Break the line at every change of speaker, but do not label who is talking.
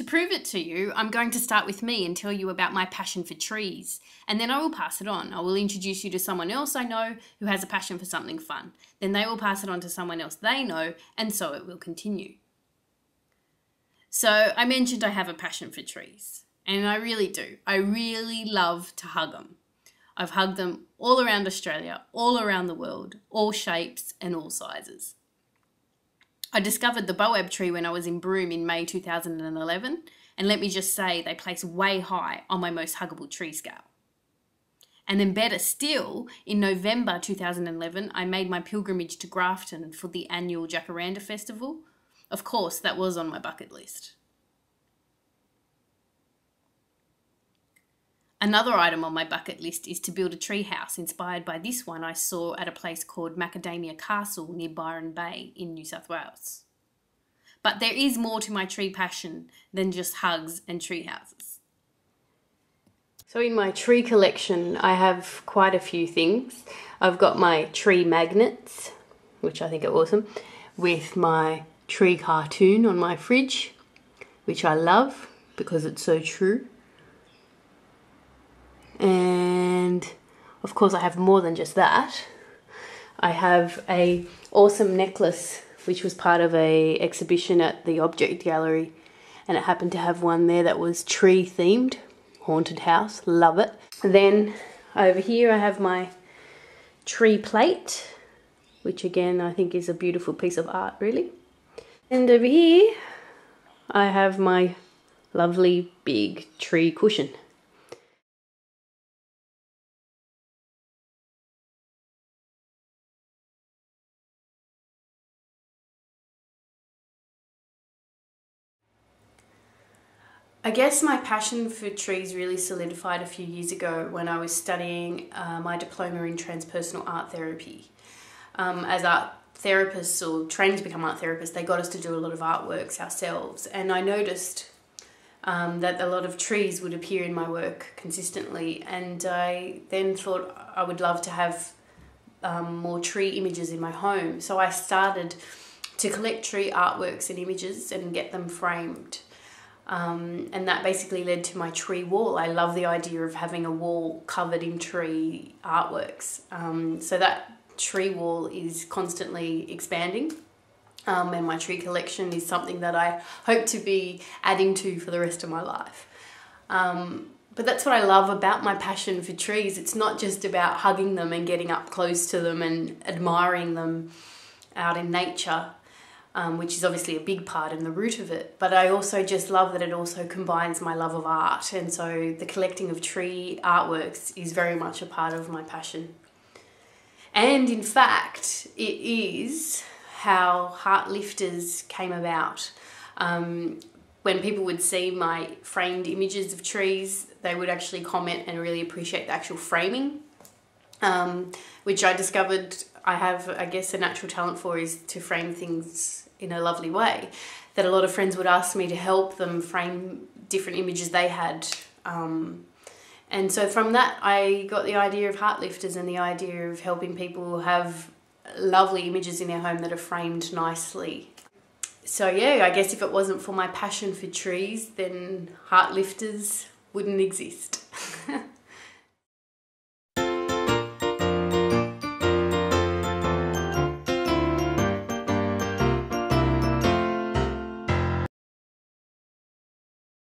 prove it to you, I'm going to start with me and tell you about my passion for trees, and then I will pass it on. I will introduce you to someone else I know who has a passion for something fun. Then they will pass it on to someone else they know, and so it will continue. So I mentioned I have a passion for trees, and I really do. I really love to hug them. I've hugged them all around Australia, all around the world, all shapes and all sizes. I discovered the boab tree when I was in Broome in May 2011, and let me just say they place way high on my most huggable tree scale. And then better still, in November 2011, I made my pilgrimage to Grafton for the annual Jacaranda Festival. Of course, that was on my bucket list. Another item on my bucket list is to build a tree house inspired by this one I saw at a place called Macadamia Castle near Byron Bay in New South Wales. But there is more to my tree passion than just hugs and tree houses. So in my tree collection, I have quite a few things. I've got my tree magnets, which I think are awesome, with my tree cartoon on my fridge, which I love because it's so true. And of course I have more than just that. I have a awesome necklace which was part of a exhibition at the Object Gallery, and it happened to have one there that was tree themed, haunted house, love it. Then over here I have my tree plate, which again I think is a beautiful piece of art really. And over here I have my lovely big tree cushion. I guess my passion for trees really solidified a few years ago when I was studying my diploma in transpersonal art therapy. As art therapists, or training to become art therapists, they got us to do a lot of artworks ourselves, and I noticed that a lot of trees would appear in my work consistently, and I then thought I would love to have more tree images in my home. So I started to collect tree artworks and images and get them framed. And that basically led to my tree wall. I love the idea of having a wall covered in tree artworks. So that tree wall is constantly expanding, and my tree collection is something that I hope to be adding to for the rest of my life. But that's what I love about my passion for trees. It's not just about hugging them and getting up close to them and admiring them out in nature, which is obviously a big part and the root of it, but I also just love that it also combines my love of art, and so the collecting of tree artworks is very much a part of my passion. And in fact, it is how Heart Lifters came about. When people would see my framed images of trees, they would actually comment and really appreciate the actual framing, which I discovered I have, I guess, a natural talent for, is to frame things in a lovely way, that a lot of friends would ask me to help them frame different images they had. And so from that I got the idea of Heart Lifters and the idea of helping people have lovely images in their home that are framed nicely. So yeah, I guess if it wasn't for my passion for trees, then Heart Lifters wouldn't exist.